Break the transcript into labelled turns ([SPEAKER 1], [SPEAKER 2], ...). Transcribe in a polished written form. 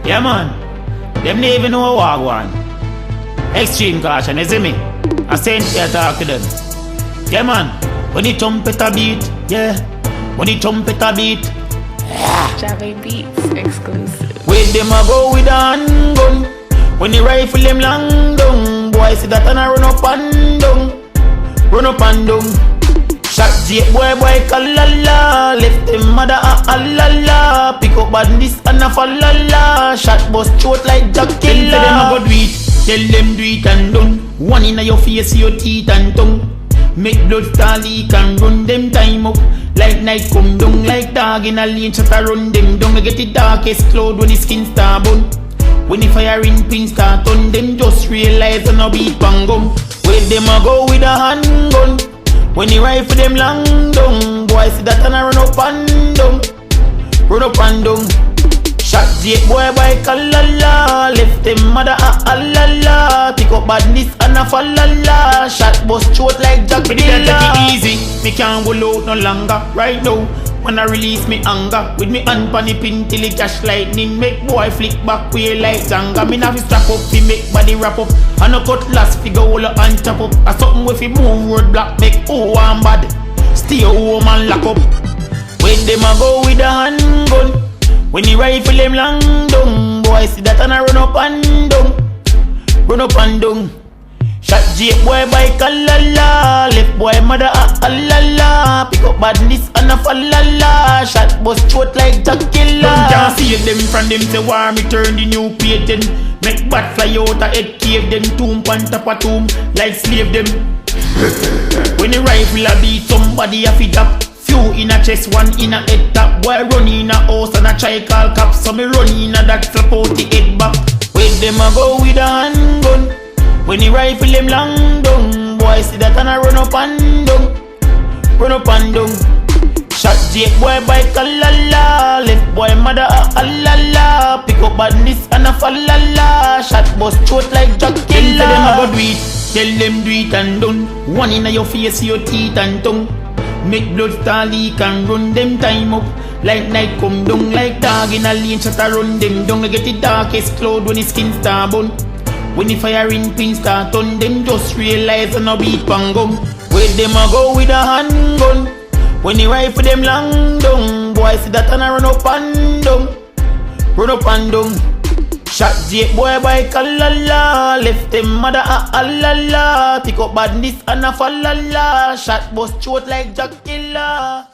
[SPEAKER 1] Yeah man, them never even know what I want. Extreme caution, you see me? I Centy I talk to them. Yeah man, when the trumpet a beat, yeah. When the trumpet a beat, yeah.
[SPEAKER 2] Java Beats exclusive.
[SPEAKER 1] With them I go with a handgun. When the rifle them long down, boy see that and I run up and down. Run up and down. Shot Jake boy call la la. Left them mother a la la. Pick up bandits and a fall la la. Shot bust throat like Jack Killer. Tell them I go do it, tell them do it and done. One in your face, your teeth and tongue. Make blood start leak and run them time up. Like night come down, like dog in a lane shot a run them down. I get the darkest cloud when the skin start burn. When the firing pin start on them, just realize and no beat bang gum. With them I go with a handgun. When the rifle them long down, boy see that and I run up and down. Run up and down. Shot Jake boy call la la. Left them mother a la la. Pick up badness and a fall la la. Shot bust throat like Jack Killer. Take it easy, me can't go out no longer. Right now, when I release me anger, with me hand pan the pin till it cash lightning. Make boy flick back way like Zanga. Me not fi strap up, fi make body wrap up. And no cut last figure all up and chop up. A something with fi move road block, make oh one bad. Stay home and lock up. When them a go with a handgun. When the rifle them long down, boy see that and I run up and down. Run up and down. Shot Jake boy call la la. Left boy mother a la la. Pick up badness and a fall la la. Shot bust throat like Jack Killer. Don't just see them from them say war me turn the new page then. Make bad fly out a head cave then. Tomb on top of tomb like slave them. When the rifle a beat somebody a fi drop. Few in a chest, one in a head top. Boy run in a house and a try call cops. So me run in a that slap out the head back. With them a go with a handgun. When the rifle them long down, boy see that and I run up and down. Run up and down. Shot Jake boy call la la. Left boy mother a la la. Pick up badness and a fall la la. Shot bust throat like Jack Killer. Tell them I go do it, tell them do it and done. One in your face, your teeth and tongue. Make blood start leak and run them time up. Like night come down, like dog in a lane shot a run them down. I get the darkest cloud when the skin start burn. When the firing pin start on them, just realize and no beat bang gum. With them I go with a handgun. When the rifle them long down, boy see that and I run up and down. Run up and down. Shot Jake boy call la la. Left them mother a la la. Pick up badness and a fall la la. Shot bust throat like Jack Killer.